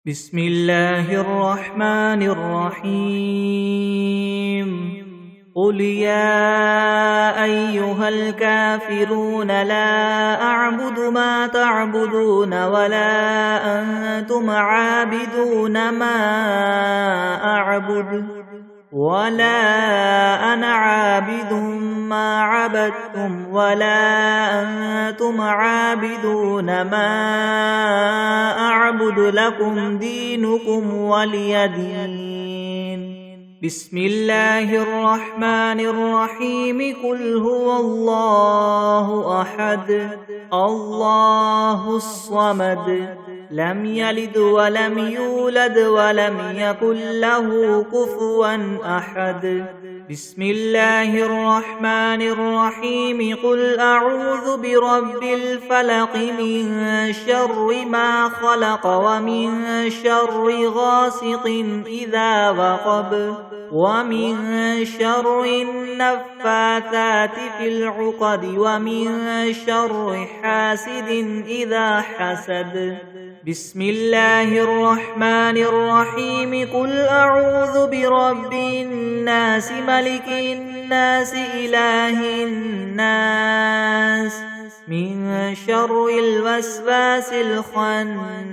بسم الله الرحمن الرحيم قل يا أيها الكافرون لا أعبد ما تعبدون ولا أنتم عابدون ما أعبد ولا أنا عابد ما عبدتم ولا أنتم عابدون ما أعبد لكم دينكم ولي دين. بسم الله الرحمن الرحيم قل هو الله أحد الله الصمد لم يلد ولم يولد ولم يكن له كفوا أحد. بسم الله الرحمن الرحيم قل أعوذ برب الفلق من شر ما خلق ومن شر غاسق إذا وقب ومن شر النفاثات في العقد ومن شر حاسد إذا حسد. بسم الله الرحمن الرحيم قل أعوذ برب الناس ملك الناس إله الناس من شر الوسواس الخناس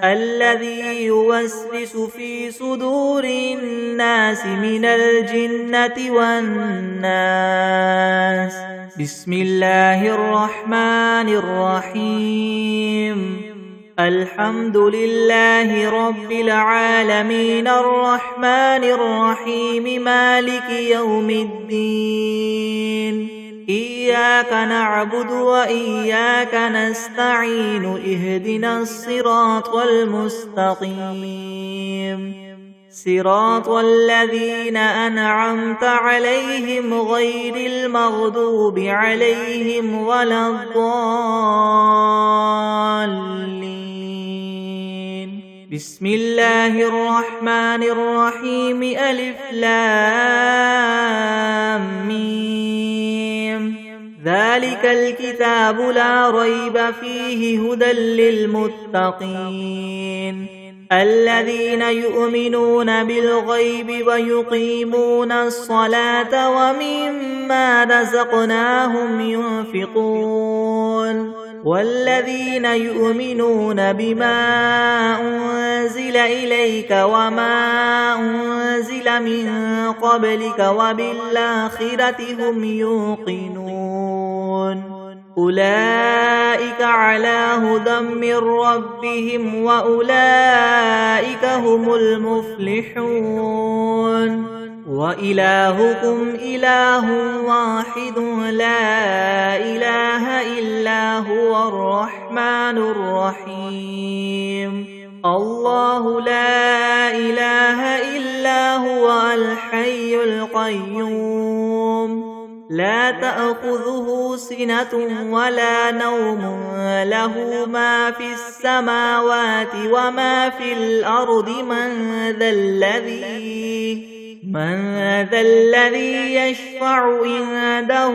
الذي يوسوس في صدور الناس من الجنة والناس. بسم الله الرحمن الرحيم الحمد لله رب العالمين الرحمن الرحيم مالك يوم الدين إياك نعبد وإياك نستعين اهدنا الصراط المستقيم صراط الذين أنعمت عليهم غير المغضوب عليهم ولا الضالين. بسم الله الرحمن الرحيم ألف لام ميم ذلك الكتاب لا ريب فيه هدى للمتقين الذين يؤمنون بالغيب ويقيمون الصلاة ومما رزقناهم ينفقون والذين يؤمنون بما أنزل إليك وما أنزل من قبلك وبالآخرة هم يوقنون أولئك على هدى من ربهم وأولئك هم المفلحون. وإلهكم إله واحد لا إله إلا هو الرحمن الرحيم الله لا إله إلا هو الحي القيوم لا تأخذه سنة ولا نوم له ما في السماوات وما في الأرض من ذا الذي يشفع عنده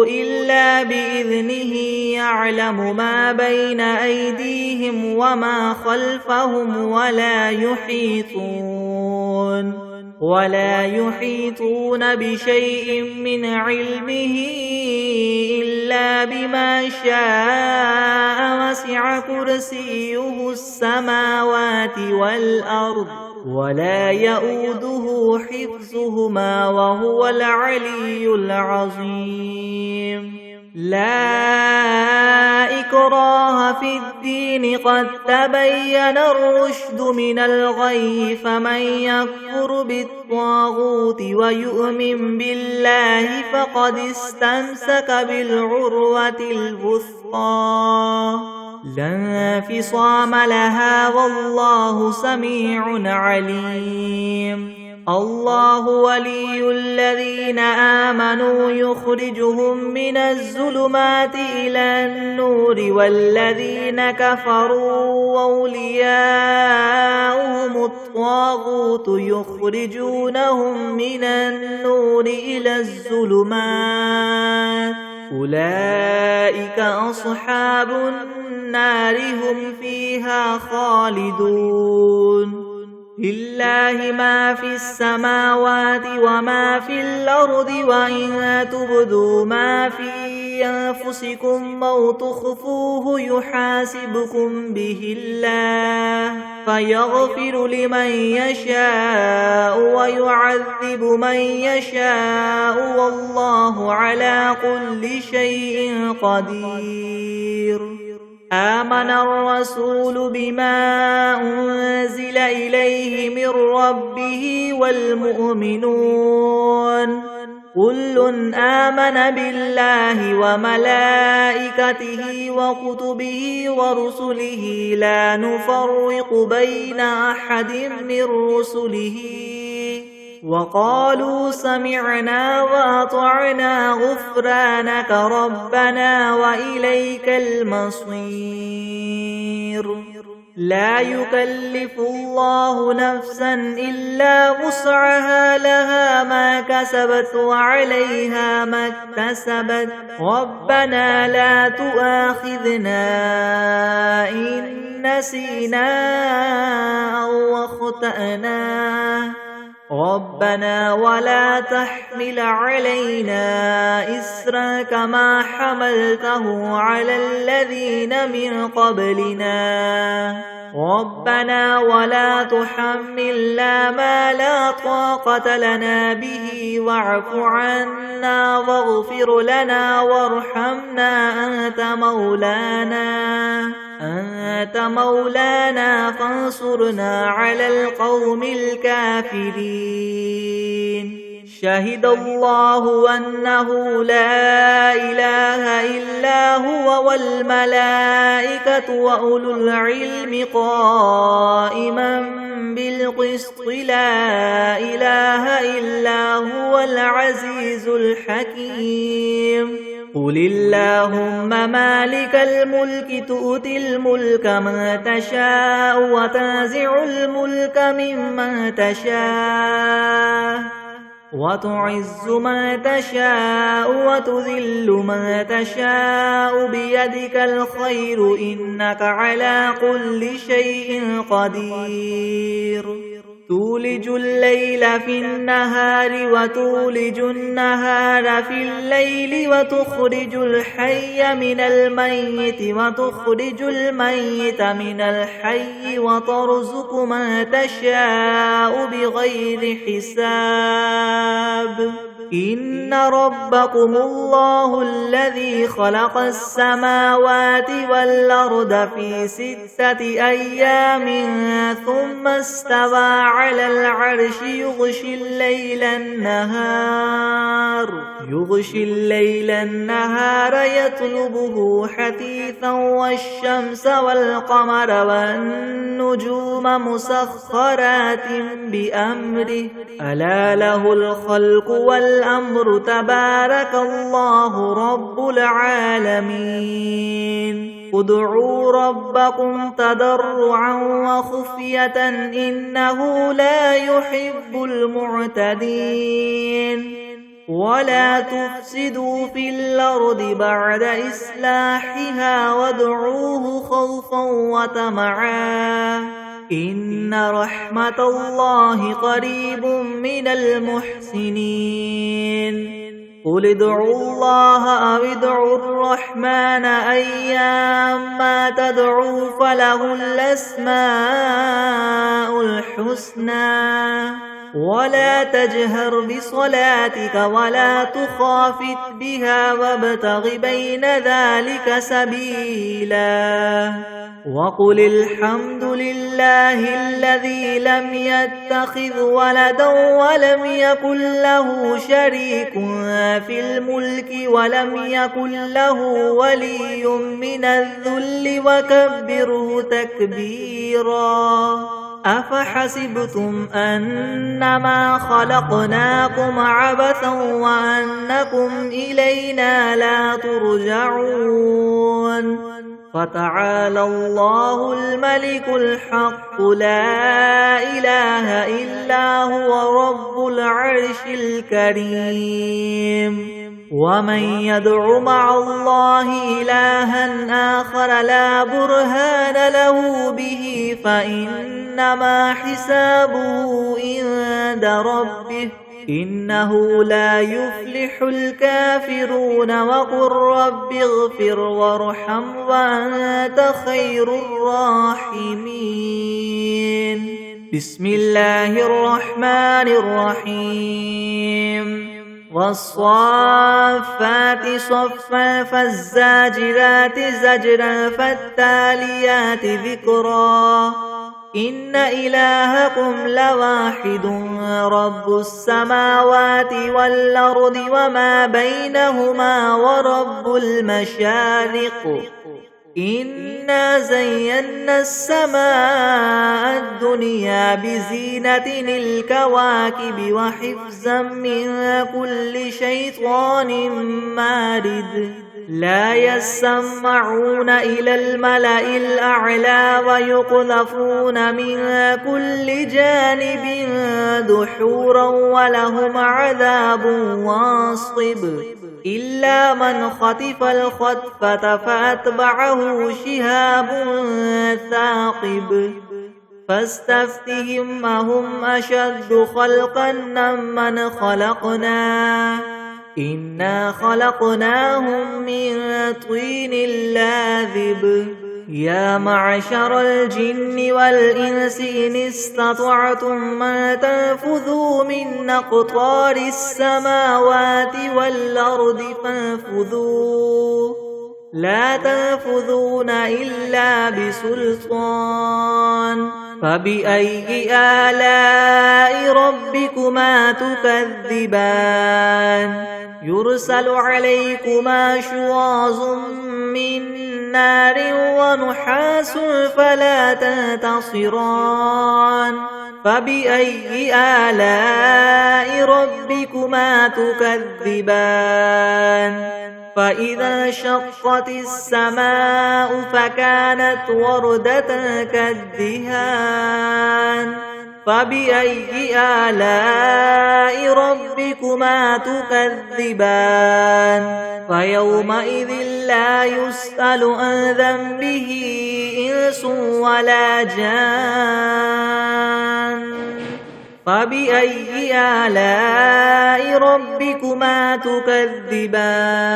إلا بإذنه يعلم ما بين أيديهم وما خلفهم ولا يحيطون بشيء من علمه إلا بما شاء وسع كرسيه السماوات والأرض ولا يؤوده حفظهما وهو العلي العظيم. لا إكراه في الدين قد تبين الرشد من الغي فمن يكفر بالطاغوت ويؤمن بالله فقد استمسك بالعروة الوثقى لا انفصام لها والله سميع عليم. الله ولي الذين آمنوا يخرجهم من الظلمات إلى النور والذين كفروا أولياؤهم الطاغوت يخرجونهم من النور إلى الظلمات أولئك أصحاب النار هم فيها خالدون لله ما في السماوات وما في الأرض وإن تبدوا ما في أنفسكم أو تخفوه يحاسبكم به الله فيغفر لمن يشاء ويعذب من يشاء والله على كل شيء قدير آمن الرسول بما أنزل إليه من ربه والمؤمنون كل آمن بالله وملائكته وكتبه ورسله لا نفرق بين أحد من رسله وقالوا سمعنا وأطعنا غفرانك ربنا وإليك المصير لا يكلف الله نفسا إلا وسعها لها ما كسبت وعليها ما اكتسبت ربنا لا تؤاخذنا إن نسينا أو أخطأنا ربنا ولا تحمل علينا إسرا كما حملته على الذين من قبلنا ربنا ولا تحملنا ما لا طاقة لنا به واعف عنا واغفر لنا وارحمنا أنت مولانا فانصرنا على القوم الكافرين شهد الله أنه لا إله إلا هو والملائكة وأولو العلم قائما بالقسط لا إله إلا هو العزيز الحكيم قل اللهم مالك الملك تؤتي الملك من تشاء وتنزع الملك ممن تشاء وتعز من تشاء وتذل من تشاء بيدك الخير إنك على كل شيء قدير تولج الليل في النهار وتولج النهار في الليل وتخرج الحي من الميت وتخرج الميت من الحي وترزق من تشاء بغير حساب إن ربكم الله الذي خلق السماوات والأرض في 6 أيام ثم استوى على العرش يغشي الليل النهار يطلبه حثيثا والشمس والقمر والنجوم مسخرات بأمره ألا له الخلق والأمر تبارك الله رب العالمين ادعوا ربكم تضرعا وخفية إنه لا يحب المعتدين ولا تفسدوا في الأرض بعد إصلاحها وادعوه خوفا وطمعا إن رحمة الله قريب من المحسنين قل ادعوا الله أو ادعوا الرحمن أيما تدعوا فله الأسماء الحسنى ولا تجهر بصلاتك ولا تخافت بها وابتغ بين ذلك سبيلا وقل الحمد لله الذي لم يتخذ ولدا ولم يكن له شريك في الملك ولم يكن له ولي من الذل وكبره تكبيرا أفحسبتم أنما خلقناكم عبثا وأنكم إلينا لا ترجعون فتعالى الله الملك الحق لا إله إلا هو رب العرش الكريم ومن يدع مع الله إلها آخر لا برهان له به فإنما حسابه عند ربه إنه لا يفلح الكافرون وقل رب اغفر وارحم وأنت خير الراحمين بسم الله الرحمن الرحيم والصافات صفا فالزاجرات زجرا فالتاليات ذكرا إن إلهكم لواحد رب السماوات والأرض وما بينهما ورب المشارق إنا زينا السماء الدنيا بزينة الكواكب وحفظا من كل شيطان مارد لا يسمعون إلى الملأ الأعلى ويقذفون من كل جانب دحورا ولهم عذاب واصب إلا من خطف الخطفة فأتبعه شهاب ثاقب فاستفتهم أهم أشد خلقا ممن خلقنا إنا خلقناهم من طين لاذب يا معشر الجن والإنس إن استطعتم أن تنفذوا من أقطار السماوات والأرض فانفذوا لا تنفذون إلا بسلطان فبأي آلاء ربكما تكذبان يرسل عليكما شواظ من نار ونحاس فلا تنتصران فبأي آلاء ربكما تكذبان فإذا انشقت السماء فكانت وردة كالدهان فبأي آلاء ربكما تكذبان فيومئذ لا يسأل عن ذنبه إنس ولا جان فبأي آلاء ربكما تكذبان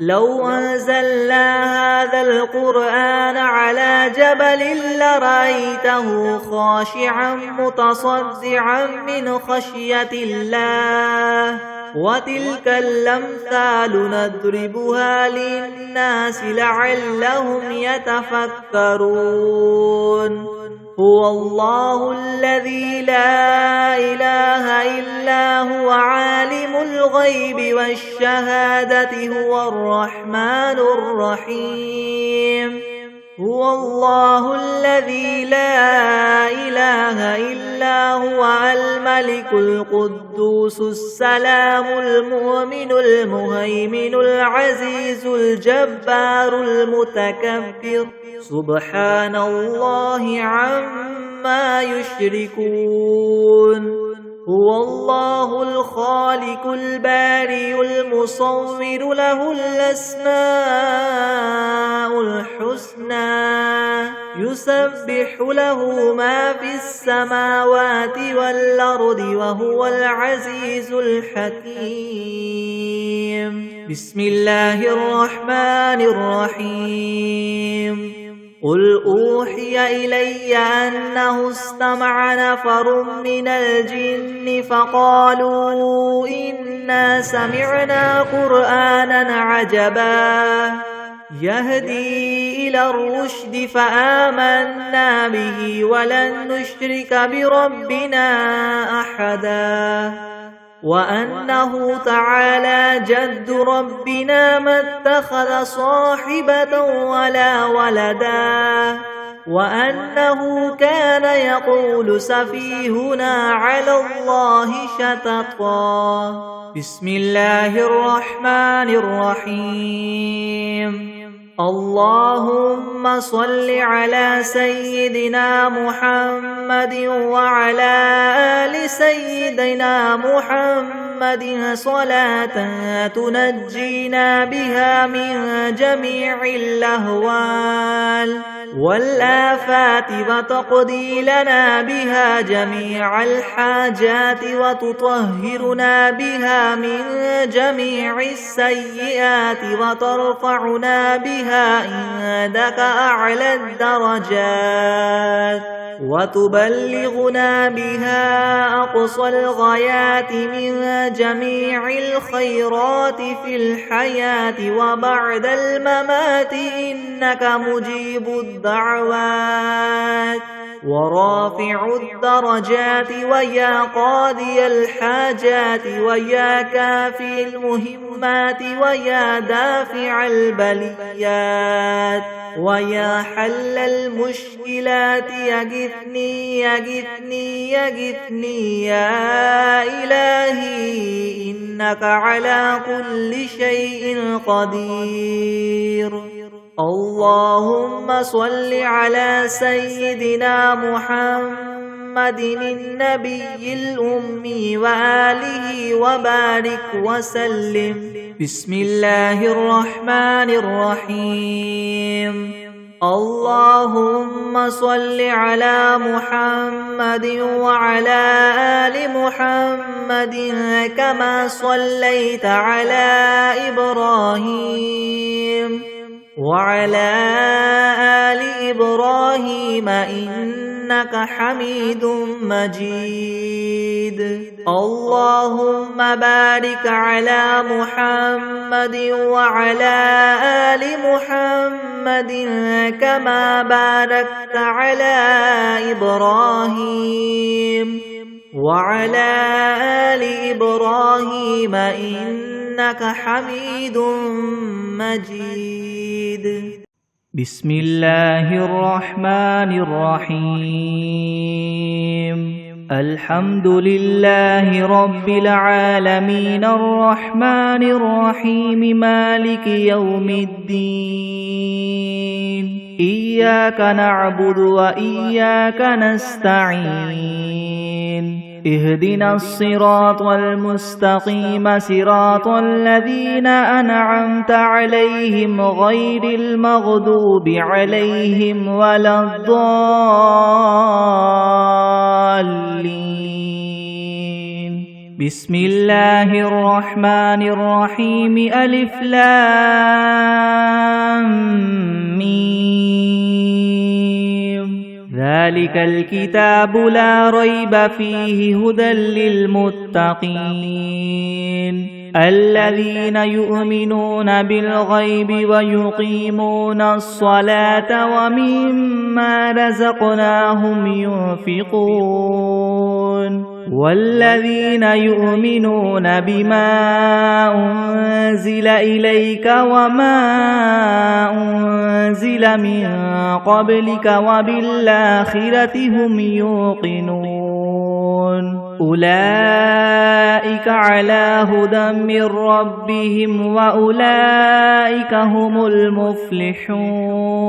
لو أنزلنا هذا القرآن على جبل لرأيته خاشعا متصدعا من خشية الله وتلك الأمثال نضربها للناس لعلهم يتفكرون هو الله الذي لا إله إلا هو عالم الغيب والشهادة هو الرحمن الرحيم هو الله الذي لا إله إلا هو الملك القدوس السلام المؤمن المهيمن العزيز الجبار المتكبر سبحان الله عما يشركون هو الله الخالق البارئ المصور له الأسماء الحسنى يسبح له ما في السماوات والأرض وهو العزيز الحكيم بسم الله الرحمن الرحيم قل أوحي إلي أنه استمع نفر من الجن فقالوا إنا سمعنا قرآنا عجبا يهدي إلى الرشد فآمنا به ولن نشرك بربنا أحدا وأنه تعالى جد ربنا ما اتخذ صاحبة ولا ولدا وأنه كان يقول سفيهنا على الله شططا بسم الله الرحمن الرحيم اللهم صل على سيدنا محمد وعلى آل سيدنا محمد صلاة تنجينا بها من جميع الأهوال والآفات وتقضي لنا بها جميع الحاجات وتطهرنا بها من جميع السيئات وترفعنا بها عندك أعلى الدرجات وتبلغنا بها أقصى الغايات من جميع الخيرات في الحياة وبعد الممات إنك مجيب الدعوات ورافع الدرجات ويا قاضي الحاجات ويا كافي المهمات ويا دافع البليات ويا حل المشكلات يغثني يغثني يغثني يا إلهي إنك على كل شيء قدير. اللهم صل على سيدنا محمد النبي الأمي وآله وبارك وسلم. بسم الله الرحمن الرحيم. اللهم صل على محمد وعلى آل محمد كما صليت على إبراهيم وعلى آل إبراهيم إنك حميد مجيد. اللهم بارك على محمد وعلى آل محمد كما باركت على إبراهيم وعلى آل إبراهيم إنك حميد مجيد. بسم الله الرحمن الرحيم. الحمد لله رب العالمين الرحمن الرحيم مالك يوم الدين. إياك نعبد وإياك نستعين. اهدنا الصراط المستقيم صراط الذين أنعمت عليهم غير المغضوب عليهم ولا الضالين. بسم الله الرحمن الرحيم. ألف لام ميم. ذلك الكتاب لا ريب فيه هدى للمتقين الذين يؤمنون بالغيب ويقيمون الصلاة ومما رزقناهم ينفقون والذين يؤمنون بما أنزل إليك وما أنزل من قبلك وبالآخرة هم يوقنون أولئك على هدى من ربهم وأولئك هم المفلحون.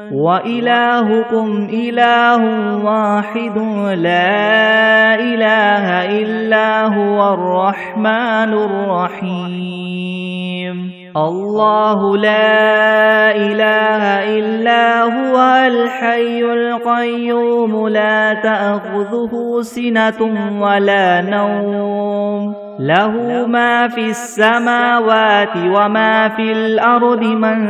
وإلهكم إله واحد لا إله إلا هو الرحمن الرحيم. الله لا إله إلا هو الحي القيوم لا تأخذه سنة ولا نوم له ما في السماوات وما في الأرض. من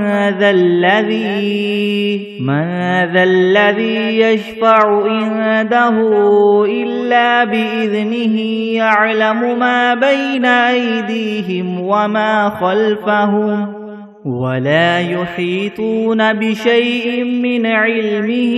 ذا الذي يشفع عنده إلا بإذنه يعلم ما بين أيديهم وما خلفهم ولا يحيطون بشيء من علمه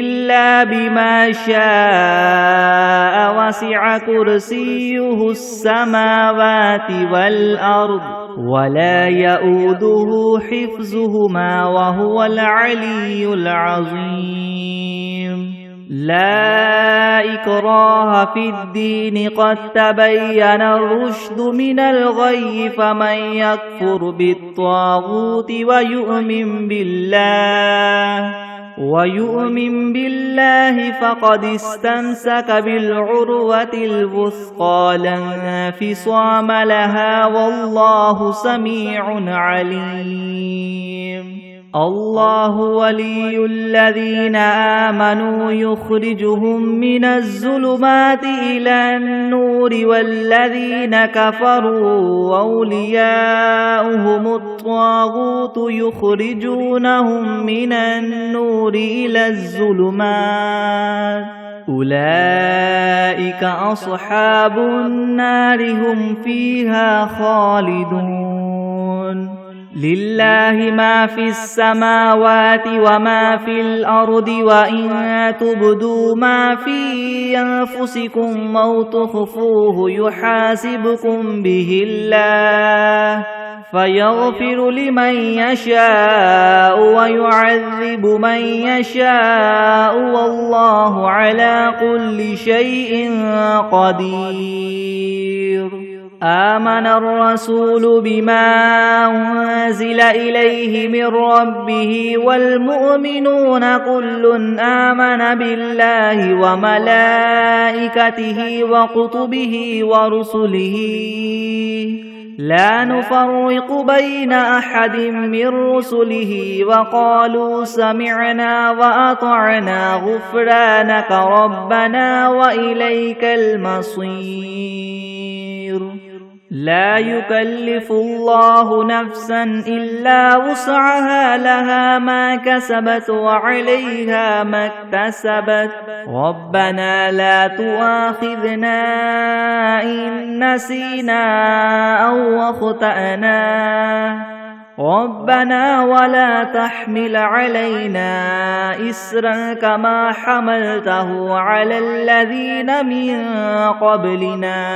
إلا بما شاء وسع كرسيه السماوات والأرض ولا يؤوده حفظهما وهو العلي العظيم. لا إكراه في الدين قد تبين الرشد من الغي فمن يكفر بالطاغوت ويؤمن بالله فقد استمسك بالعروة الوثقى لا انفصام لها والله سميع عليم الله ولي الذين آمنوا يخرجهم من الظلمات إلى النور والذين كفروا أولياؤهم الطاغوت يخرجونهم من النور إلى الظلمات أولئك أصحاب النار هم فيها خالدون لله ما في السماوات وما في الأرض وإن تبدوا ما في أنفسكم أو تخفوه يحاسبكم به الله فيغفر لمن يشاء ويعذب من يشاء والله على كل شيء قدير آمن الرسول بما أنزل إليه من ربه والمؤمنون كل آمن بالله وملائكته وكتبه ورسله لا نفرق بين أحد من رسله وقالوا سمعنا وأطعنا غفرانك ربنا وإليك المصير لا يكلف الله نفسا إلا وسعها لها ما كسبت وعليها ما اكتسبت ربنا لا تؤاخذنا إن نسينا أو أخطأنا ربنا ولا تحمل علينا إسرا كما حملته على الذين من قبلنا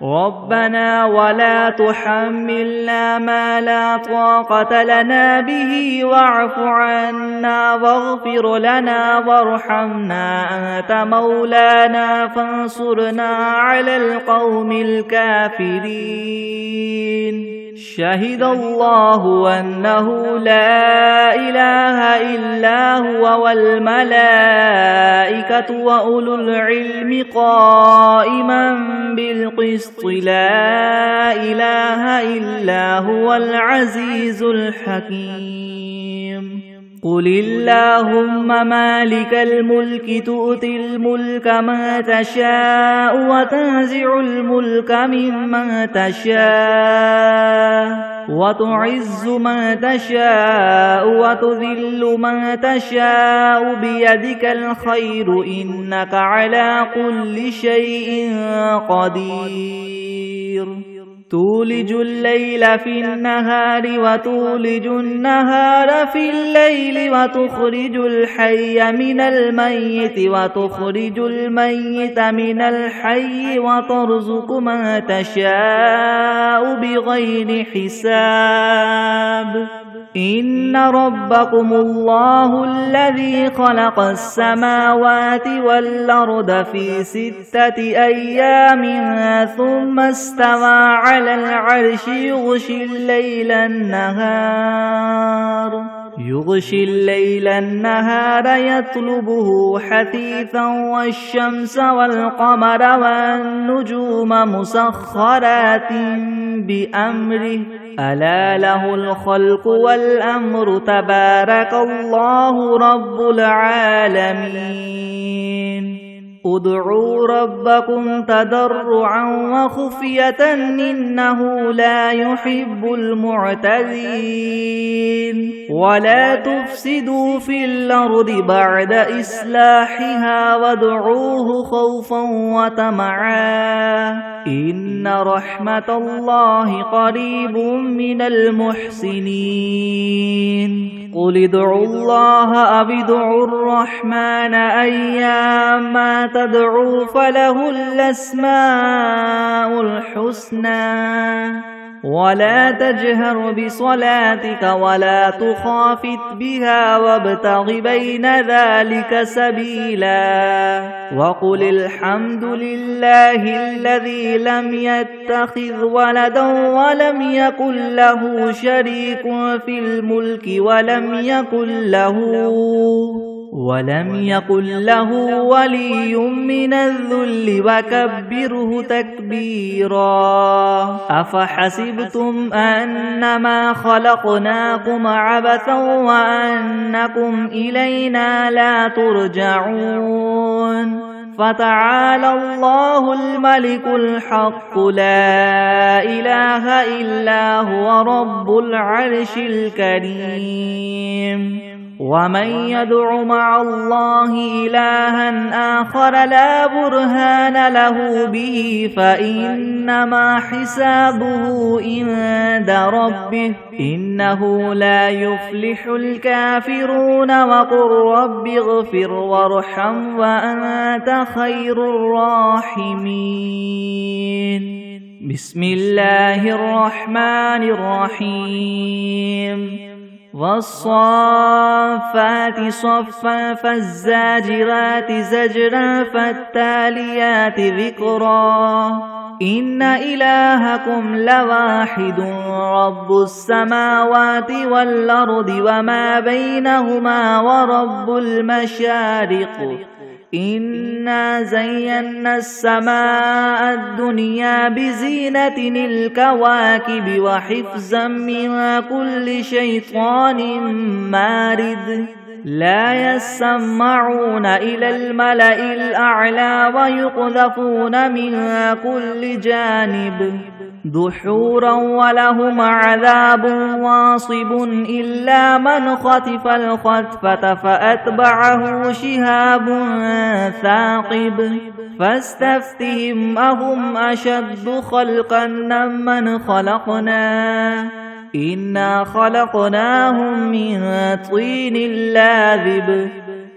ربنا ولا تحملنا ما لا طاقة لنا به واعف عنا واغفر لنا وارحمنا أنت مولانا فانصرنا على القوم الكافرين شهد الله أنه لا إله إلا هو والملائكة وأولو العلم قائما بالقسط لا إله إلا هو العزيز الحكيم قل اللهم مالك الملك تؤتي الملك من تشاء وتنزع الملك ممن تشاء وتعز من تشاء وتذل من تشاء بيدك الخير إنك على كل شيء قدير تولج الليل في النهار وتولج النهار في الليل وتخرج الحي من الميت وتخرج الميت من الحي وترزق من تشاء بغير حساب إن ربكم الله الذي خلق السماوات والأرض في 6 أيام ثم استوى على العرش يغشي الليل النهار يطلبه حثيثا والشمس والقمر والنجوم مسخرات بأمره ألا له الخلق والأمر تبارك الله رب العالمين ادعوا ربكم تضرعا وخفية إنه لا يحب المعتدين ولا تفسدوا في الأرض بعد إصلاحها وادعوه خوفا وطمعا إن رحمة الله قريب من المحسنين قل ادعوا الله أو ادعوا الرحمن أيما تدعوا فله الأسماء الحسنى ولا تجهر بصلاتك ولا تخافت بها وابتغ بين ذلك سبيلا وقل الحمد لله الذي لم يتخذ ولدا ولم يكن له شريك في الملك ولم يكن له ولي من الذل وكبره تكبيرا أفحسبتم أنما خلقناكم عبثا وأنكم إلينا لا ترجعون فتعالى الله الملك الحق لا إله إلا هو رب العرش الكريم ومن يدع مع الله إلها آخر لا برهان له به فإنما حسابه عند ربه إنه لا يفلح الكافرون وقل رب اغفر وارحم وأنت خير الراحمين بسم الله الرحمن الرحيم والصافات صفا فالزاجرات زجرا فالتاليات ذكرا إن إلهكم لواحد رب السماوات والأرض وما بينهما ورب المشارق إنا زينا السماء الدنيا بزينة الكواكب وحفظا من كل شيطان مارد لا يسمعون إلى الملأ الأعلى ويقذفون من كل جانب دحورا ولهم عذاب واصب إلا من خطف الخطفة فأتبعه شهاب ثاقب فاستفتهم أهم أشد خلقا ممن خلقنا إنا خلقناهم من طين لاذب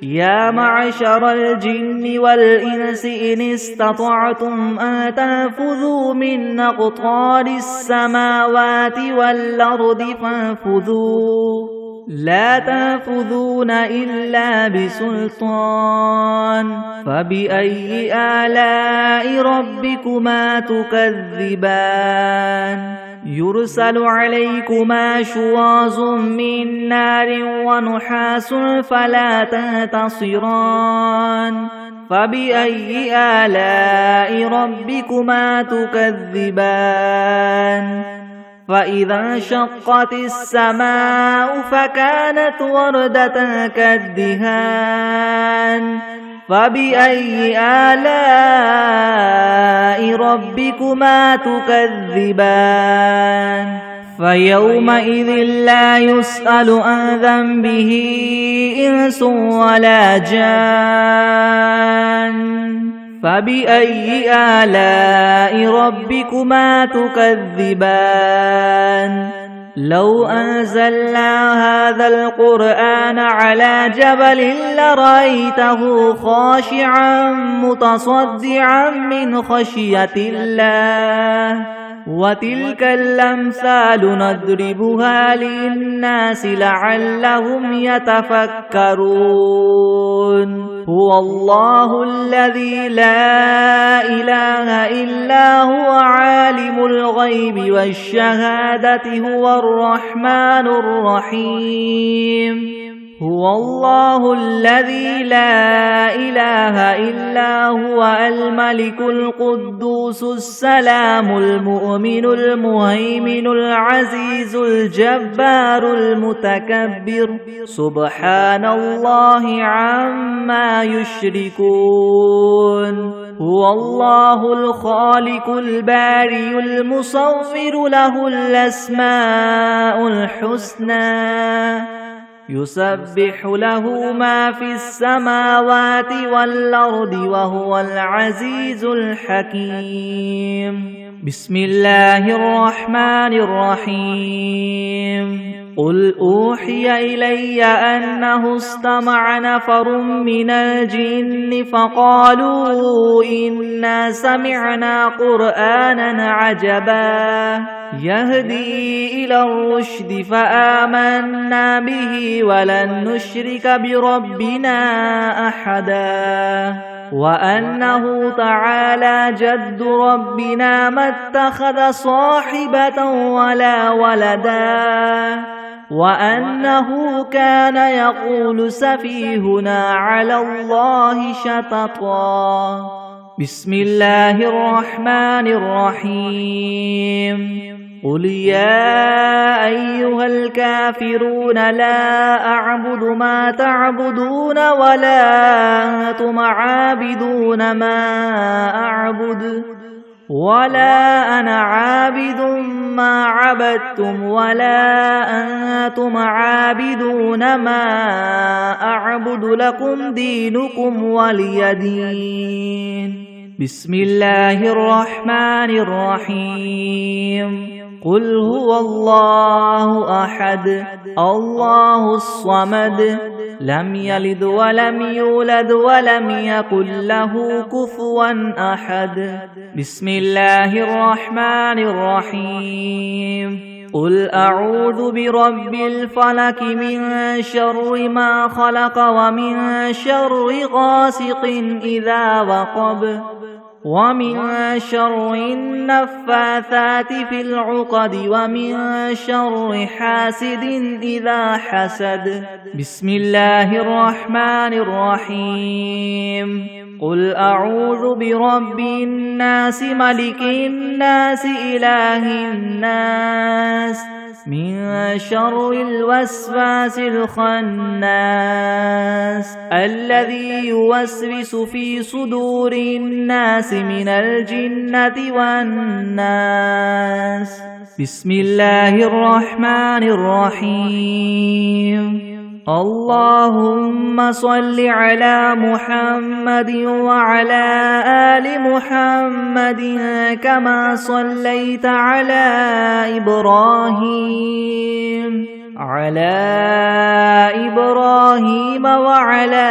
يا معشر الجن والإنس إن استطعتم أن تنفذوا من أقطار السماوات والأرض فانفذوا لا تنفذون إلا بسلطان فبأي آلاء ربكما تكذبان يرسل عليكما شواظ من نار ونحاس فلا تنتصران فبأي آلاء ربكما تكذبان فإذا انشقت السماء فكانت وردة كالدهان فبأي آلاء ربكما تكذبان فيومئذ لا يسأل عن ذنبه إنس ولا جان فبأي آلاء ربكما تكذبان لو أنزلنا هذا القرآن على جبل لرأيته خاشعا متصدعا من خشية الله وتلك الأمثال نضربها للناس لعلهم يتفكرون هو الله الذي لا إله إلا هو عالم الغيب والشهادة هو الرحمن الرحيم هو الله الذي لا إله إلا هو الملك القدوس السلام المؤمن المهيمن العزيز الجبار المتكبر سبحان الله عما يشركون هو الله الخالق البارئ المصور له الأسماء الحسنى يسبح له ما في السماوات والأرض وهو العزيز الحكيم بسم الله الرحمن الرحيم قل أوحي إلي أنه استمع نفر من الجن فقالوا إنا سمعنا قرآنا عجبا يهدي إلى الرشد فآمنا به ولن نشرك بربنا أحدا وأنه تعالى جد ربنا ما اتخذ صاحبة ولا ولدا وأنه كان يقول سفيهنا على الله شططا بسم الله الرحمن الرحيم قل يا أيها الكافرون لا أعبد ما تعبدون ولا أنتم عابدون ما أعبد ولا أنا عابد ما عبدتم ولا أنتم عابدون ما أعبد لكم دينكم ولي دين بسم الله الرحمن الرحيم قل هو الله أحد الله الصمد لم يلد ولم يولد ولم يكن له كفوا أحد بسم الله الرحمن الرحيم قل أعوذ برب الفلك من شر ما خلق ومن شر غاسق إذا وقب ومن شر النفاثات في العقد ومن شر حاسد إذا حسد بسم الله الرحمن الرحيم قل أعوذ برب الناس ملك الناس إله الناس من شر الوسواس الخناس الذي يوسوس في صدور الناس من الجنة والناس بسم الله الرحمن الرحيم اللهم صل على محمد وعلى آل محمد كما صليت على إبراهيم وعلى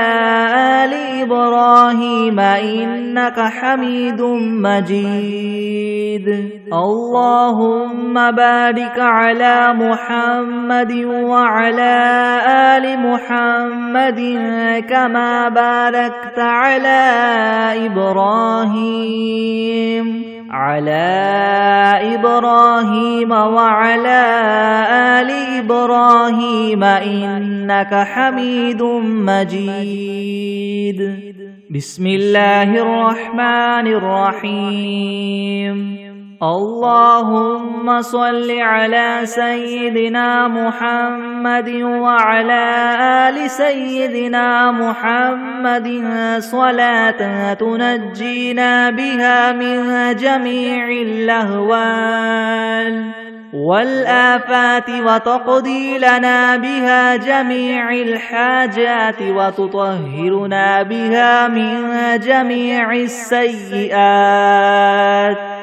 آل إبراهيم إنك حميد مجيد اللهم بارك على محمد وعلى آل محمد كما باركت على إبراهيم وعلى آل إبراهيم إنك حميد مجيد بسم الله الرحمن الرحيم اللهم صل على سيدنا محمد وعلى آل سيدنا محمد صلاة تنجينا بها من جميع اللهوان والآفات وتقضي لنا بها جميع الحاجات وتطهرنا بها من جميع السيئات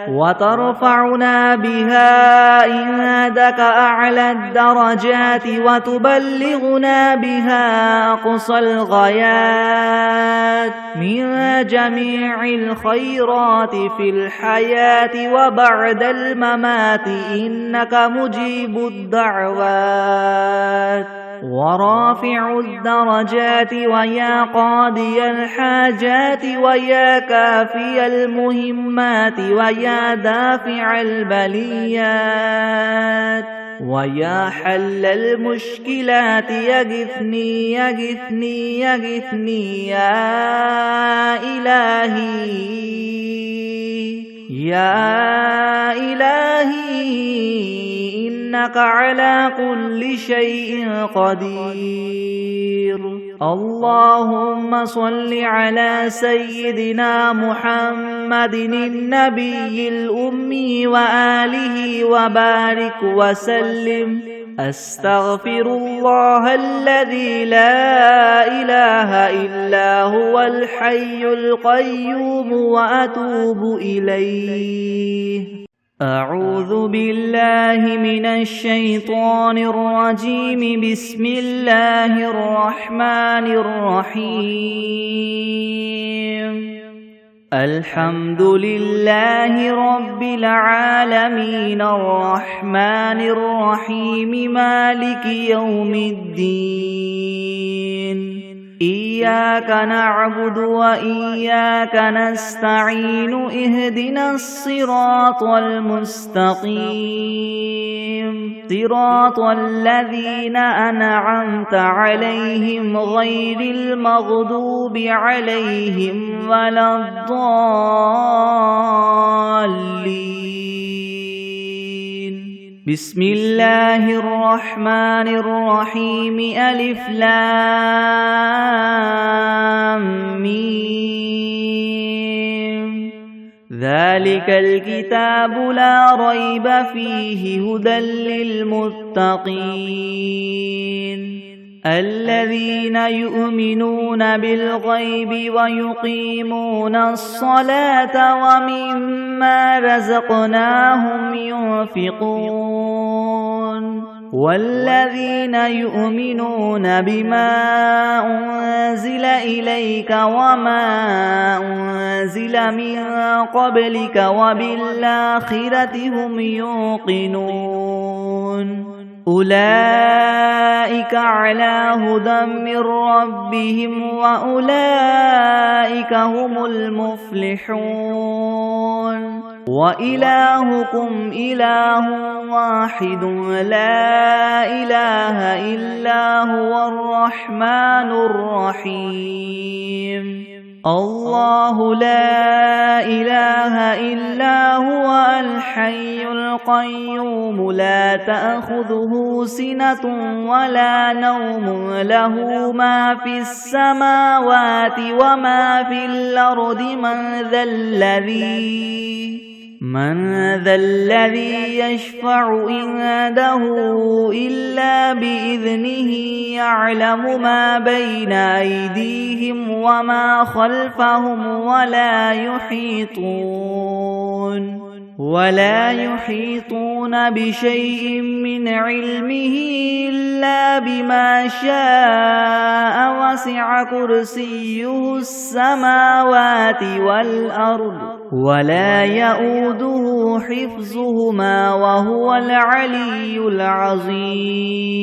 وترفعنا بها عندك أعلى الدرجات وتبلغنا بها أقصى الغايات من جميع الخيرات في الحياة وبعد الممات إنك مجيب الدعوات ورافع الدرجات ويا قاضي الحاجات ويا كافي المهمات ويا دافع البليات ويا حل المشكلات يغثني يغثني يغثني يا إلهي إنك على كل شيء قدير اللهم صل على سيدنا محمد النبي الأمي وآله وبارك وسلم أستغفر الله الذي لا إله إلا هو الحي القيوم وأتوب إليه أعوذ بالله من الشيطان الرجيم. بسم الله الرحمن الرحيم. الحمد لله رب العالمين الرحمن الرحيم مالك يوم الدين. إياك نعبد وإياك نستعين. اهدنا الصراط المستقيم صراط الذين أنعمت عليهم غير المغضوب عليهم ولا الضالين. بسم الله الرحمن الرحيم. ألف لام ميم. ذلك الكتاب لا ريب فيه هدى للمتقين الذين يؤمنون بالغيب ويقيمون الصلاة ومما رزقناهم ينفقون والذين يؤمنون بما أنزل إليك وما أنزل من قبلك وبالآخرة هم يوقنون أولئك على هدى من ربهم وأولئك هم المفلحون. وإلهكم إله واحد لا إله إلا هو الرحمن الرحيم. الله لا إله إلا هو الحي القيوم لا تأخذه سنة ولا نوم له ما في السماوات وما في الأرض. من ذا الذي يشفع عنده إلا بإذنه. يعلم ما بين أيديهم وما خلفهم ولا يحيطون بشيء من علمه إلا بما شاء. وسع كرسيه السماوات والأرض ولا يؤوده حفظهما وهو العلي العظيم.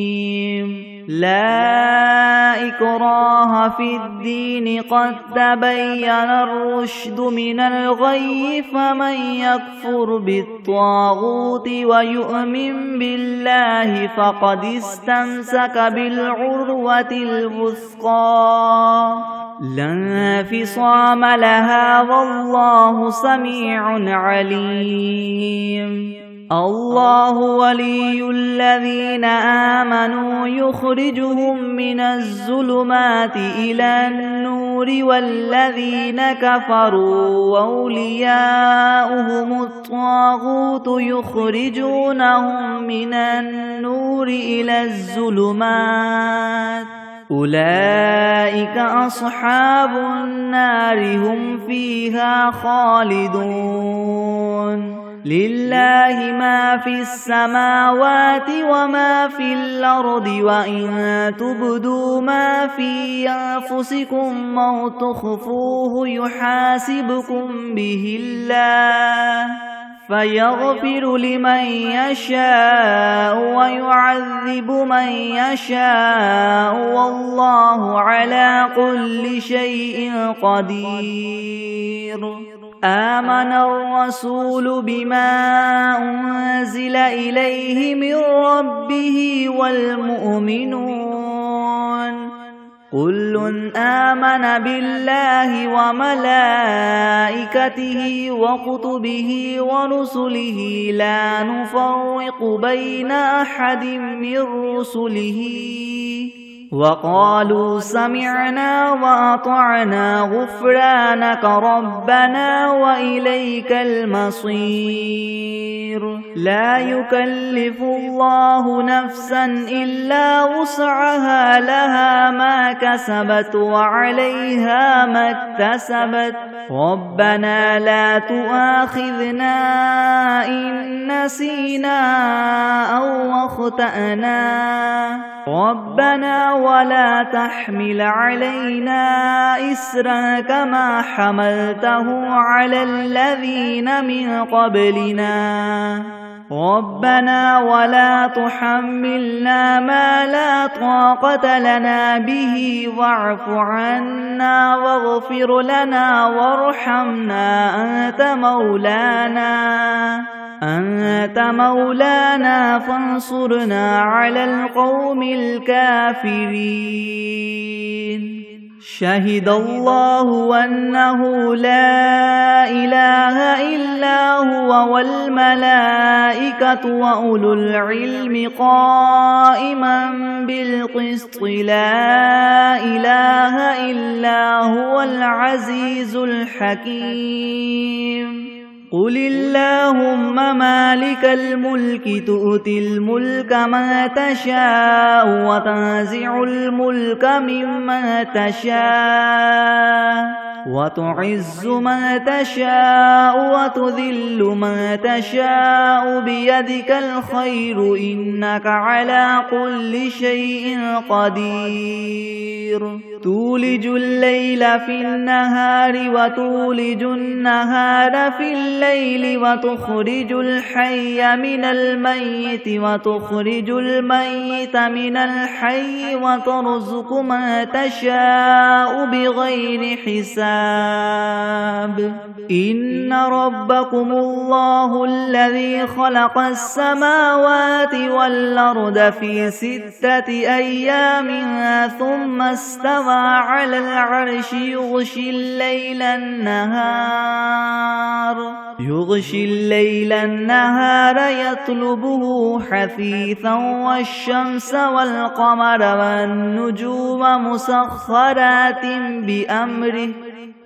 لا إكراه في الدين قد تبين الرشد من الغي. فمن يكفر بالطاغوت ويؤمن بالله فقد استمسك بالعروة الوثقى لا انفصام لها والله سميع عليم. الله ولي الذين آمنوا يخرجهم من الظلمات إلى النور والذين كفروا أولياؤهم الطاغوت يخرجونهم من النور إلى الظلمات. أولئك أصحاب النار هم فيها خالدون. لله ما في السماوات وما في الأرض. وإن تبدوا ما في أنفسكم أو تخفوه يحاسبكم به الله فيغفر لمن يشاء ويعذب من يشاء والله على كل شيء قدير. آمن الرسول بما أنزل إليه من ربه والمؤمنون كل آمن بالله وملائكته وكتبه ورسله لا نفرق بين أحد من رسله وقالوا سمعنا وأطعنا غفرانك ربنا وإليك المصير لا يكلف الله نفسا إلا وسعها لها ما كسبت وعليها ما اكتسبت ربنا لا تؤاخذنا إن نسينا أو أخطأنا ربنا ولا تحمل علينا إسرا كما حملته على الذين من قبلنا ربنا ولا تحملنا ما لا طاقة لنا به واعف عنا واغفر لنا وارحمنا أنت مولانا فانصرنا على القوم الكافرين شهد الله أنه لا إله إلا هو والملائكة وأولو العلم قائما بالقسط لا إله إلا هو العزيز الحكيم قل اللهم مالك الملك تؤتي الملك من تشاء وتنزع الملك ممن تشاء وتعز من تشاء وتذل من تشاء بيدك الخير إنك على كل شيء قدير تولج الليل في النهار وتولج النهار في الليل وتخرج الحي من الميت وتخرج الميت من الحي وترزق من تشاء بغير حساب إن ربكم الله الذي خلق السماوات والأرض في 6 أيام ثم استوى على العرش يغشي الليل النهار يطلبه حثيثا والشمس والقمر والنجوم مسخرات بأمره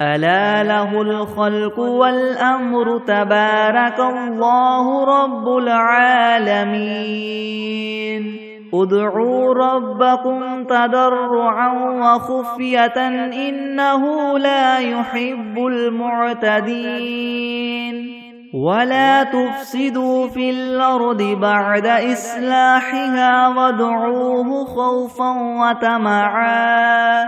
ألا له الخلق والأمر تبارك الله رب العالمين ادعوا ربكم تضرعا وخفية إنه لا يحب المعتدين ولا تفسدوا في الأرض بعد إصلاحها وادعوه خوفا وطمعا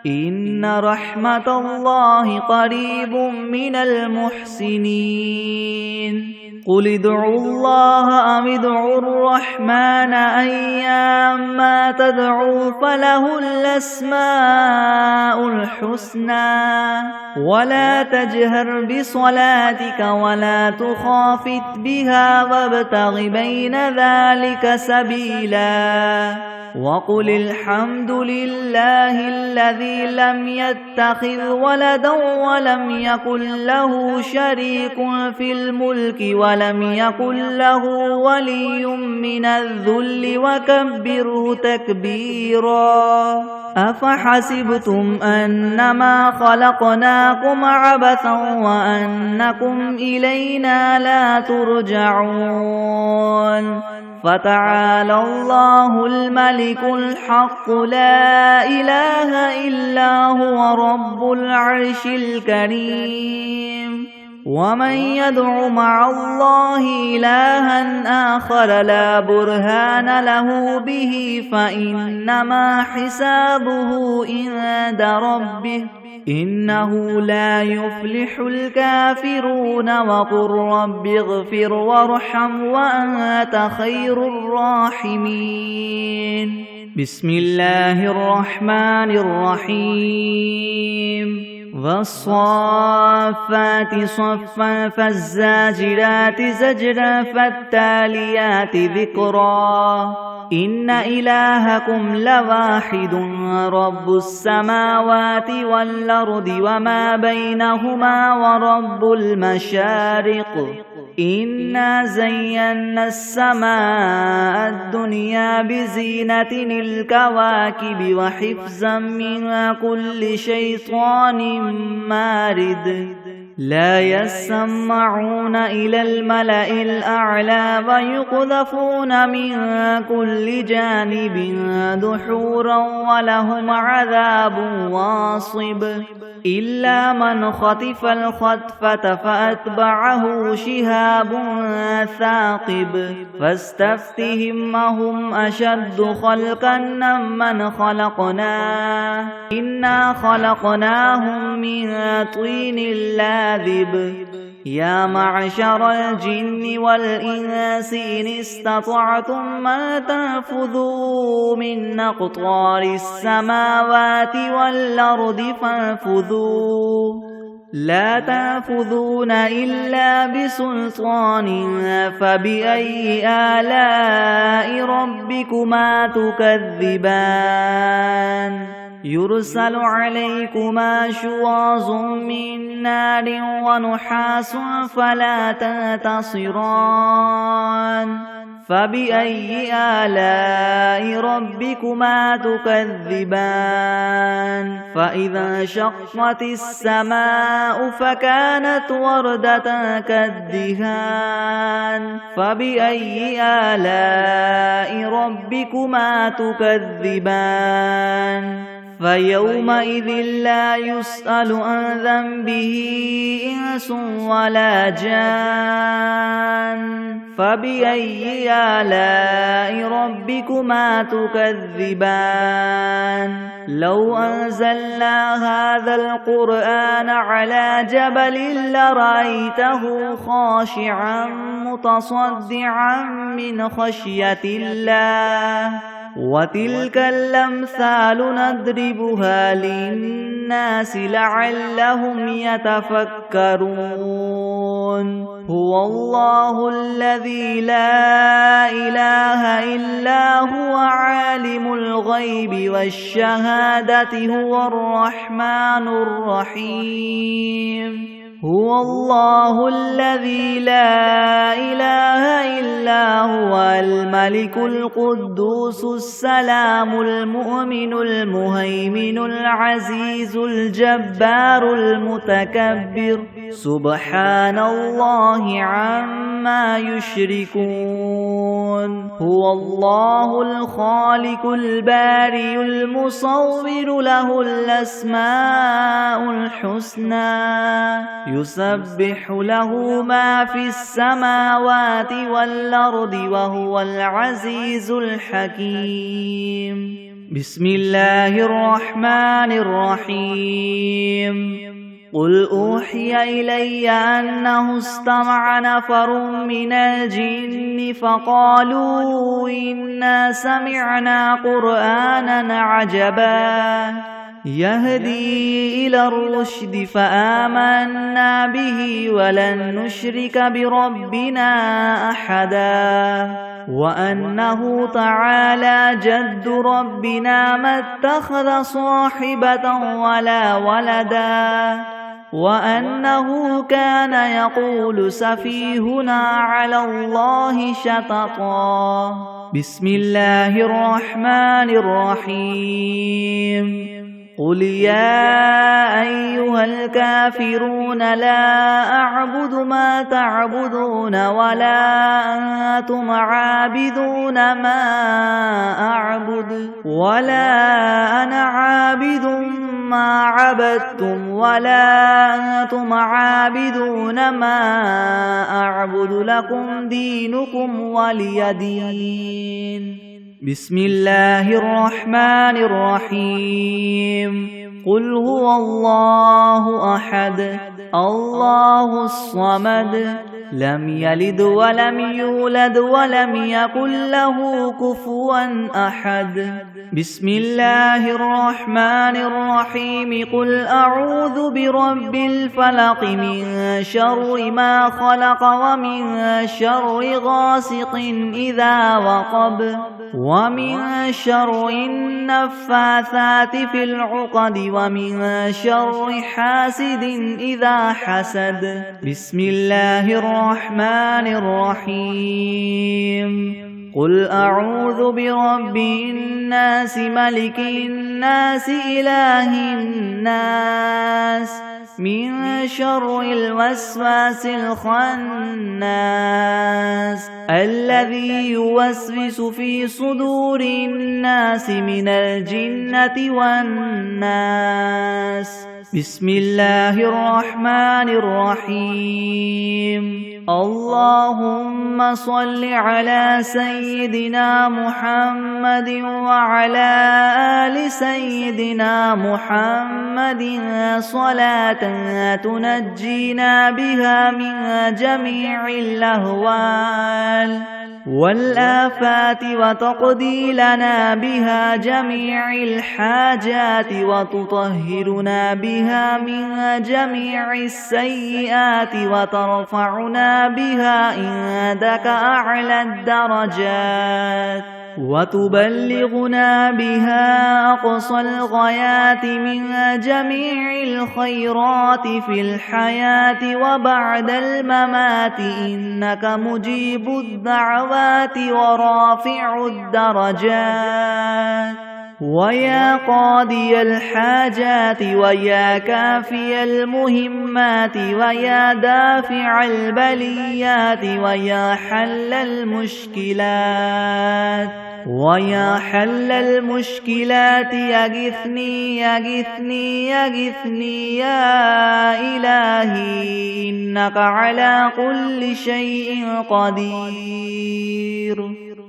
إن رحمة الله قريب من المحسنين قل ادعوا الله أم ادعوا الرحمن أيما تدعوا فله الأسماء الحسنى ولا تجهر بصلاتك ولا تخافت بها وابتغ بين ذلك سبيلا وقل الحمد لله الذي لم يتخذ ولدا ولم يكن له شريك في الملك ولم يكن له ولي من الذل وكبره تكبيرا أفحسبتم أنما خلقناكم عبثا وأنكم إلينا لا ترجعون فتعالى الله الملك الحق لا إله إلا هو رب العرش الكريم ومن يدع مع الله إلها آخر لا برهان له به فإنما حسابه عند ربه إنه لا يفلح الكافرون وقل رب اغفر وارحم وأنت خير الراحمين بسم الله الرحمن الرحيم والصافات صفا فالزاجرات زجرا فالتاليات ذكرا إن إلهكم لواحد رب السماوات والأرض وما بينهما ورب المشارق إنا زينا السماء الدنيا بزينة الكواكب وحفظا من كل شيطان مارد لا يسمعون إلى الملأ الأعلى ويقذفون من كل جانب دحورا ولهم عذاب واصب إلا من خطف الخطفة فأتبعه شهاب ثاقب فاستفتهم أهم أشد خلقا من خلقنا إنا خلقناهم من طين لاذب يا معشر الجن والإنس إن استطعتم أن تنفذوا من أقطار السماوات والأرض فانفذوا لا تنفذون إلا بسلطان فبأي آلاء ربكما تكذبان يرسل عليكما شواظ من نار ونحاس فلا تنتصران فبأي آلاء ربكما تكذبان فإذا انشقت السماء فكانت وردة كالدهان فبأي آلاء ربكما تكذبان فيومئذ لا يسأل عن ذنبه إنس ولا جان فبأي آلاء ربكما تكذبان لو أنزلنا هذا القرآن على جبل لرأيته خاشعا متصدعا من خشية الله وتلك الأمثال نضربها للناس لعلهم يتفكرون هو الله الذي لا إله إلا هو عالم الغيب والشهادة هو الرحمن الرحيم هو الله الذي لا إله إلا هو الملك القدوس السلام المؤمن المهيمن العزيز الجبار المتكبر سبحان الله عما يشركون هو الله الخالق البارئ المصور له الأسماء الحسنى يسبح له ما في السماوات والأرض وهو العزيز الحكيم بسم الله الرحمن الرحيم قل أوحي إلي أنه استمع نفر من الجن فقالوا إنا سمعنا قرآنا عجبا يهدي إلى الرشد فآمنا به ولن نشرك بربنا أحدا وأنه تعالى جد ربنا ما اتخذ صاحبة ولا ولدا وأنه كان يقول سفيهنا على الله شططا بسم الله الرحمن الرحيم قل يا أيها الكافرون لا أعبد ما تعبدون ولا أنتم عابدون ما أعبد ولا أنا عابد ما عبدتم ولا أنتم عابدون ما أعبد لكم دينكم ولي دين بسم الله الرحمن الرحيم قل هو الله أحد الله الصمد لم يلد ولم يولد ولم يكن له كفوا أحد بسم الله الرحمن الرحيم قل أعوذ برب الفلق من شر ما خلق ومن شر غاسق إذا وقب ومن شر النفاثات في العقد ومن شر حاسد إذا حسد. بسم الله الرحمن الرحيم. قل أعوذ برب الناس ملك الناس إله الناس من شر الوسواس الخناس الذي يوسوس في صدور الناس من الجنة والناس. بسم الله الرحمن الرحيم. اللهم صل على سيدنا محمد وعلى آل سيدنا محمد صلاة تنجينا بها من جميع الأهوال والآفات وتقضي لنا بها جميع الحاجات وتطهرنا بها من جميع السيئات وترفعنا بها عندك أعلى الدرجات وتبلغنا بها أقصى الغايات من جميع الخيرات في الحياة وبعد الممات إنك مجيب الدعوات ورافع الدرجات ويا قاضي الحاجات ويا كافي المهمات ويا دافع البليات ويا حل المشكلات يغثني يغثني يغثني يا إلهي إنك على كل شيء قدير.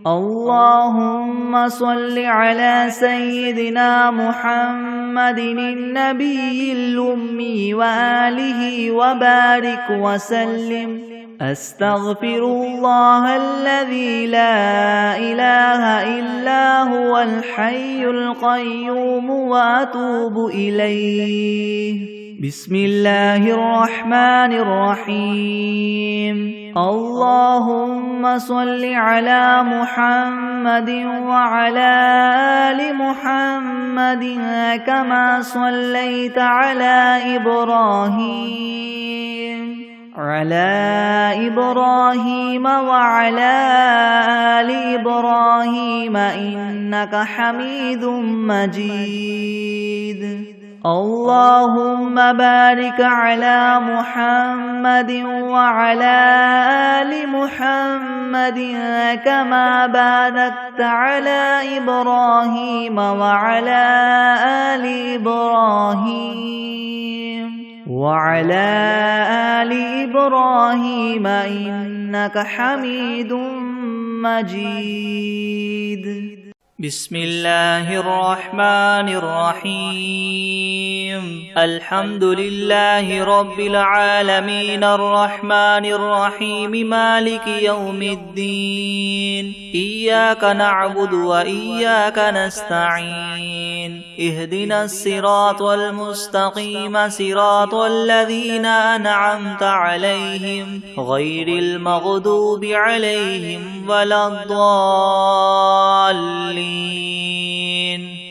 اللهم صل على سيدنا محمد النبي الأمي وآله وبارك وسلم. أستغفر الله الذي لا إله إلا هو الحي القيوم وأتوب إليه. بسم الله الرحمن الرحيم. اللهم صل على محمد وعلى آل محمد كما صليت على إبراهيم وعلى آل إبراهيم إنك حميد مجيد. اللهم بارك على محمد وعلى آل محمد كما باركت على إبراهيم وعلى آل إبراهيم إنك حميد مجيد. بسم الله الرحمن الرحيم. الحمد لله رب العالمين الرحمن الرحيم مالك يوم الدين. إياك نعبد وإياك نستعين. اهدنا الصراط المستقيم صراط الذين أنعمت عليهم غير المغضوب عليهم ولا الضالين.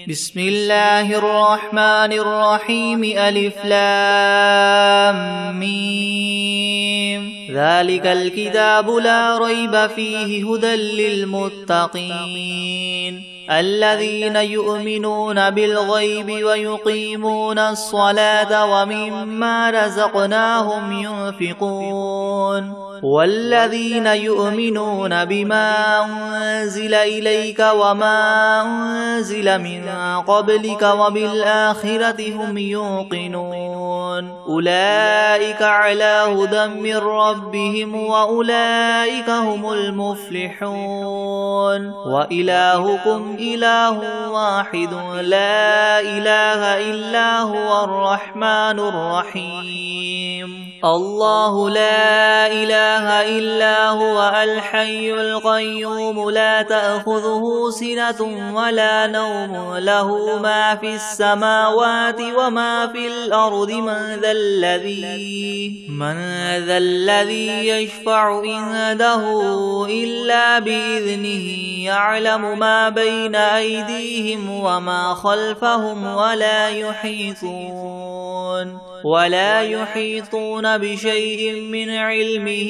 بسم الله الرحمن الرحيم. ألف لام ميم. ذلك الكتاب لا ريب فيه هدى للمتقين الذين يؤمنون بالغيب ويقيمون الصلاة ومما رزقناهم ينفقون والذين يؤمنون بما أنزل إليك وما أنزل من قبلك وبالآخرة هم يوقنون أولئك على هدى من ربهم وأولئك هم المفلحون. وإلهكم إله واحد لا إله إلا هو الرحمن الرحيم الله لا إله إلا هو الحي القيوم لا تأخذه سنة ولا نوم له ما في السماوات وما في الأرض من ذا الذي يشفع عنده إلا بإذنه يعلم ما بين أيديهم وما خلفهم ولا يحيطون بشيء من علمه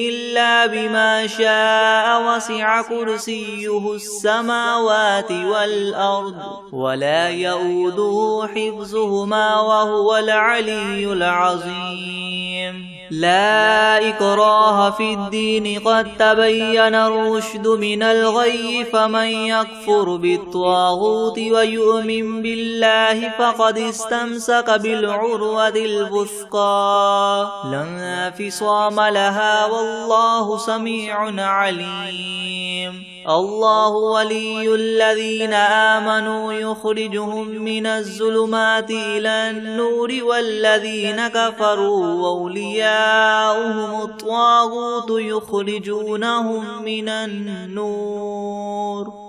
إلا بما شاء وسع كرسيه السماوات والأرض ولا يؤوده حفظهما وهو العلي العظيم لا إكراه في الدين قد تبين الرشد من الغي فمن يكفر بالطاغوت ويؤمن بالله فقد استمسك بالعروة الوثقى لا انفصام لها والله سميع عليم الله ولي الذين آمنوا يخرجهم من الظلمات إلى النور والذين كفروا أولياؤهم الطاغوت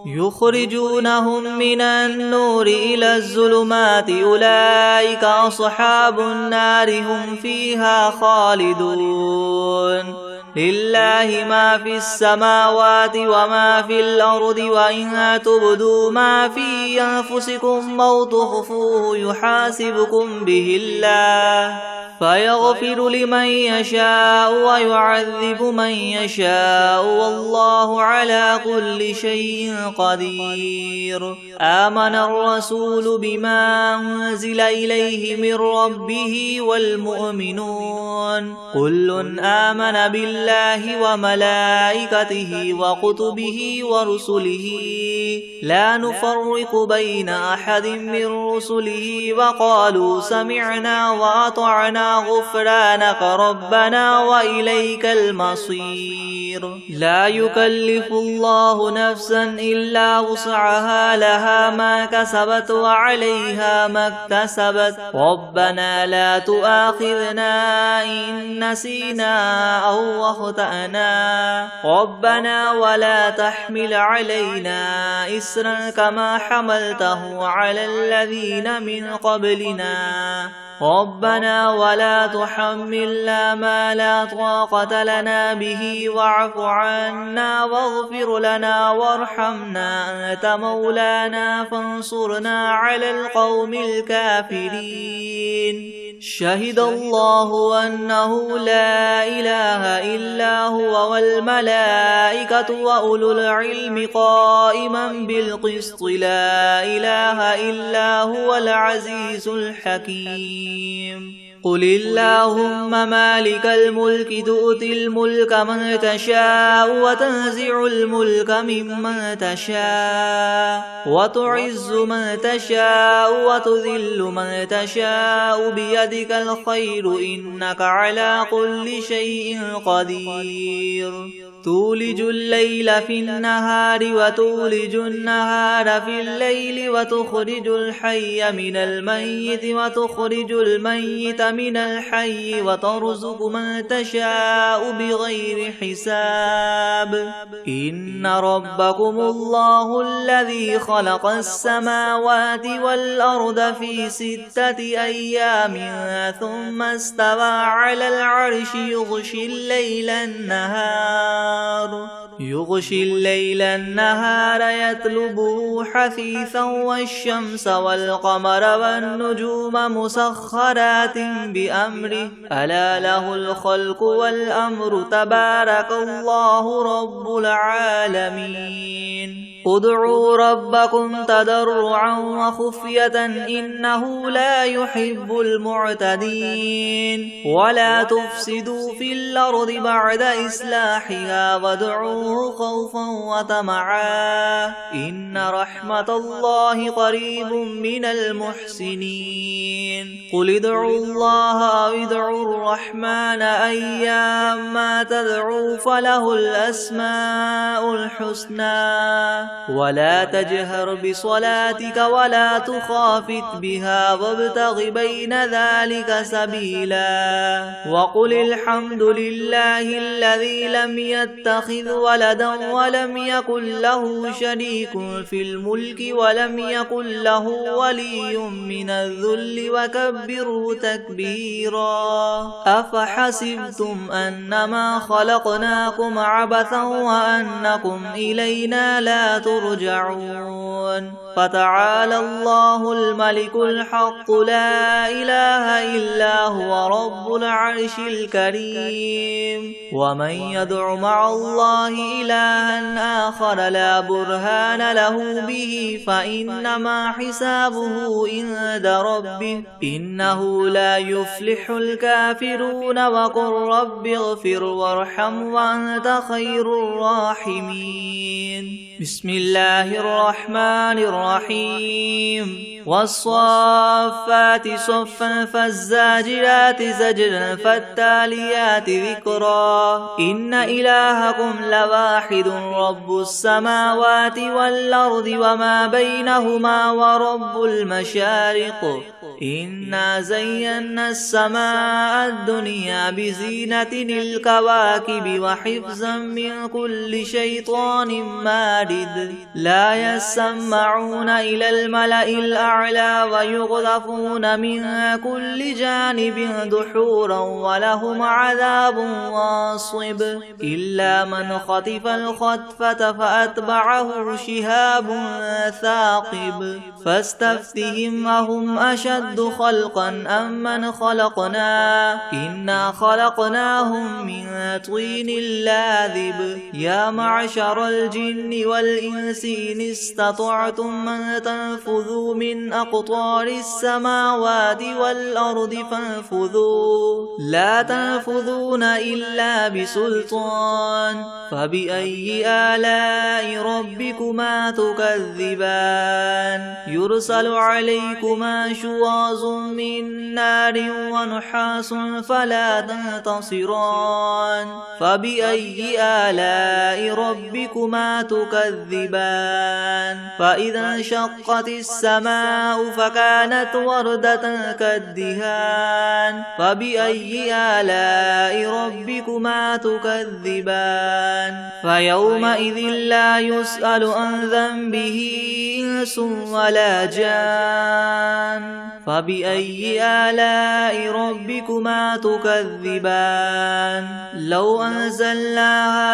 يخرجونهم من النور إلى الظلمات أولئك أصحاب النار هم فيها خالدون لله ما في السماوات وما في الأرض وإن تبدوا ما في أنفسكم أو تخفوه يحاسبكم به الله فيغفر لمن يشاء ويعذب من يشاء والله على كل شيء قدير آمن الرسول بما أنزل إليه من ربه والمؤمنون كل آمن بالله وملائكته وكتبه ورسله لا نفرق بين أحد من رسله وقالوا سمعنا وأطعنا غفرانك ربنا وإليك المصير لا يكلف الله نفسا إلا وسعها لها ما كسبت وعليها ما اكتسبت ربنا لا تؤاخذنا إن نسينا أو أخطأنا ربنا ولا تحمل علينا إسرا كما حملته على الذين من قبلنا ربنا ولا تحملنا ما لا طاقة لنا به واعف عنا واغفر لنا وارحمنا أنت مولانا فانصرنا على القوم الكافرين شهد الله أنه لا إله إلا هو والملائكة وأولو العلم قائما بالقسط لا إله إلا هو العزيز الحكيم قل اللهم مالك الملك تؤتي الملك من تشاء وتنزع الملك ممن تشاء وتعز من تشاء وتذل من تشاء بيدك الخير إنك على كل شيء قدير تولج الليل في النهار وتولج النهار في الليل وتخرج الحي من الميت وتخرج الميت من الحي وترزق من تشاء بغير حساب إن ربكم الله الذي خلق السماوات والأرض في 6 أيام ثم استوى على العرش يغشي الليل النهار يطلبه حثيثا والشمس والقمر والنجوم مسخرات بأمره ألا له الخلق والأمر تبارك الله رب العالمين ادعوا ربكم تضرعا وخفية إنه لا يحب المعتدين ولا تفسدوا في الأرض بعد إصلاحها وادعوه خوفا وطمعا إن رحمة الله قريب من المحسنين قل ادعوا الله أو ادعوا الرحمن أيما تدعوا فله الأسماء الحسنى ولا تجهر بصلاتك ولا تخافت بها وابتغ بين ذلك سبيلا وقل الحمد لله الذي لم يتخذ ولدا ولم يكن له شريك في الملك ولم يكن له ولي من الذل وكبره تكبيرا أفحسبتم أنما خلقناكم عبثا وأنكم إلينا لا ترجعون فتعالى الله الملك الحق لا إله إلا هو رب العرش الكريم ومن يدع مع الله إلها آخر لا برهان له به فإنما حسابه عند ربه إنه لا يفلح الكافرون وقل رب اغفر وارحم وأنت خير الراحمين بسم الله الرحمن الرحيم والصافات صفا فالزاجرات زجرا فالتاليات ذكرا إن إلهكم لواحد رب السماوات والأرض وما بينهما ورب المشارق إنا زينا السماء الدنيا بزينة الكواكب وحفظا من كل شيطان مارد لا يسمعون إلى الملأ الأعلى ويقذفون من كل جانب دحورا ولهم عذاب واصب إلا من خطف الخطفة فأتبعه شهاب ثاقب فاستفتهم أهم أشد خلقا أم من خلقنا إنا خلقناهم من طين لاذب يا معشر الجن والإنس إن استطعتم من تنفذوا من أقطار السماوات والأرض فانفذوا لا تنفذون إلا بسلطان فبأي آلاء ربكما تكذبان يرسل عليكما شواظ من نار ونحاس فلا تنتصران فبأي آلاء ربكما تكذبان فإذا انشقت السماء فكانت وردة كالدهان فبأي آلاء ربكما تكذبان فيومئذ لا يسأل عن ذنبه إنس ولا جان فبأي آلاء ربكما تكذبان لو أنزلنا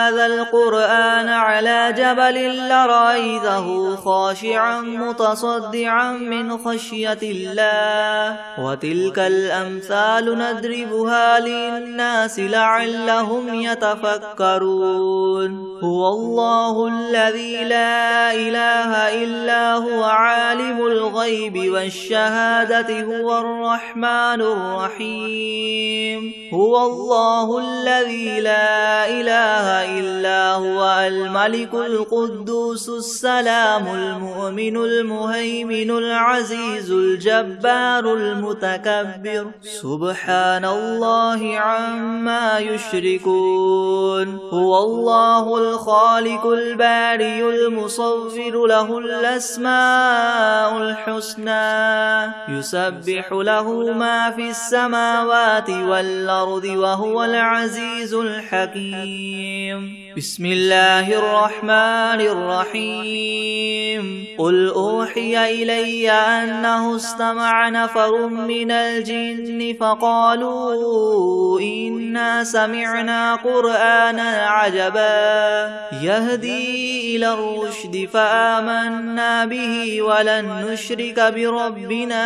هذا القرآن على جبل لرأيته خاشعا متصدعا من خشية الله وتلك الأمثال نضربها للناس لعلهم يتفكرون هو الله الذي لا إله إلا هو عالم الغيب والشهادة هو الرحمن الرحيم هو الله الذي لا إله إلا هو الملك القدوس السلام المؤمن المهيمن العزيز الجبار المتكبر سبحان الله عما يشركون هو الله الخالق البارئ المصور له الأسماء الحسنى يسبح له ما في السماوات والأرض وهو العزيز الحكيم بسم الله الرحمن الرحيم قل أوحي إلي أنه استمع نفر من الجن فقالوا إنا سمعنا قرآنا عجبا يهدي إلى الرشد فآمنا به ولن نشرك بربنا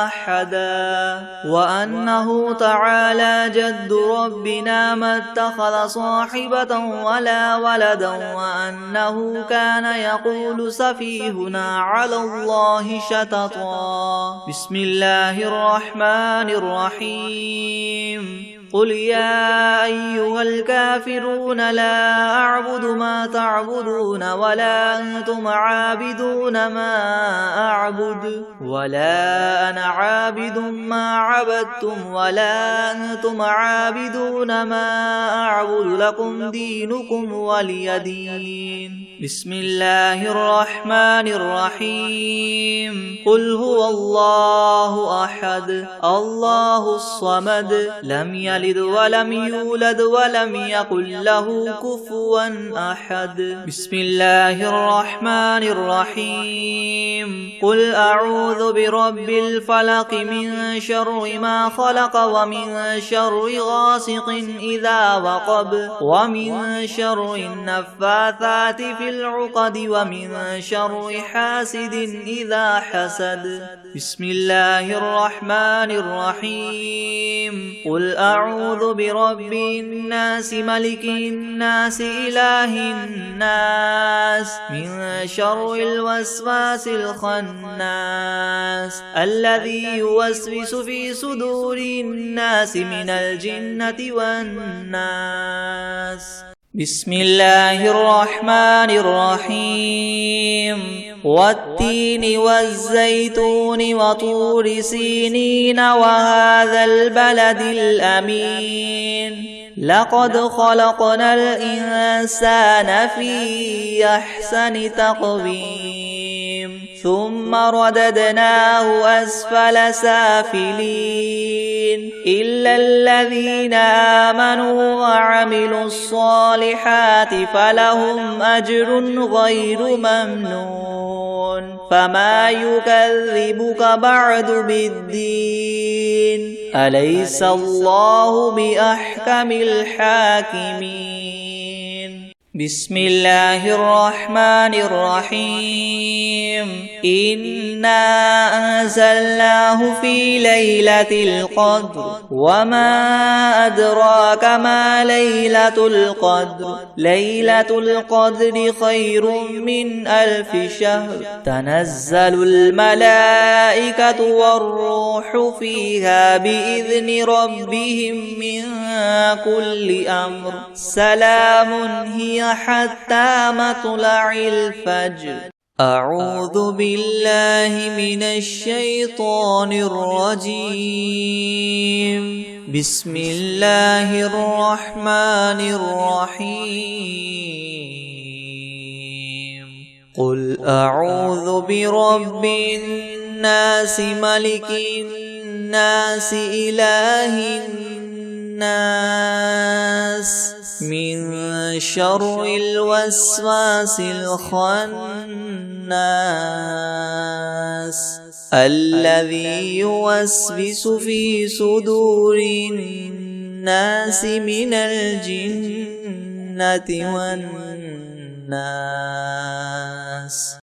أحدا وأنه تعالى جد ربنا ما اتخذ صاحبة ولا ولدا وأنه كان يقول سفيهنا على الله شططا بسم الله الرحمن الرحيم قل يا أيها الكافرون لا أعبد ما تعبدون ولا أنتم عابدون ما أعبد ولا أنا عابد ما عبدتم ولا أنتم عابدون ما أعبد لكم دينكم ولي دين. بسم الله الرحمن الرحيم. قل هو الله أحد الله الصمد لم يلد ولم يولد ولم يكن له كفوا أحد. بسم الله الرحمن الرحيم. قل أعوذ برب الفلق من شر ما خلق ومن شر غاسق إذا وقب ومن شر النفاثات في العقد ومن شر حاسد إذا حسد. بسم الله الرحمن الرحيم. قل أعوذ برب الناس ملك الناس إله الناس من شر الوسواس الخناس الذي يوسوس في صدور الناس من الجنة والناس. بسم الله الرحمن الرحيم. والتين والزيتون وطور سينين وهذا البلد الأمين لقد خلقنا الإنسان في أحسن تقويم ثم رددناه أسفل سافلين إلا الذين آمنوا وعملوا الصالحات فلهم أجر غير ممنون. فما يكذبك بعد بالدين أليس الله بأحكم الحاكمين. بسم الله الرحمن الرحيم. إنا أنزلناه في ليلة القدر وما أدراك ما ليلة القدر ليلة القدر خير من 1000 شهر تنزل الملائكة والروح فيها بإذن ربهم من كل أمر سلام هي حتى مطلع الفجر. أعوذ بالله من الشيطان الرجيم. بسم الله الرحمن الرحيم. قل أعوذ برب الناس ملك الناس إله الناس من شر الوسواس الخناس الذي يوسوس في صدور الناس من الجنة والناس.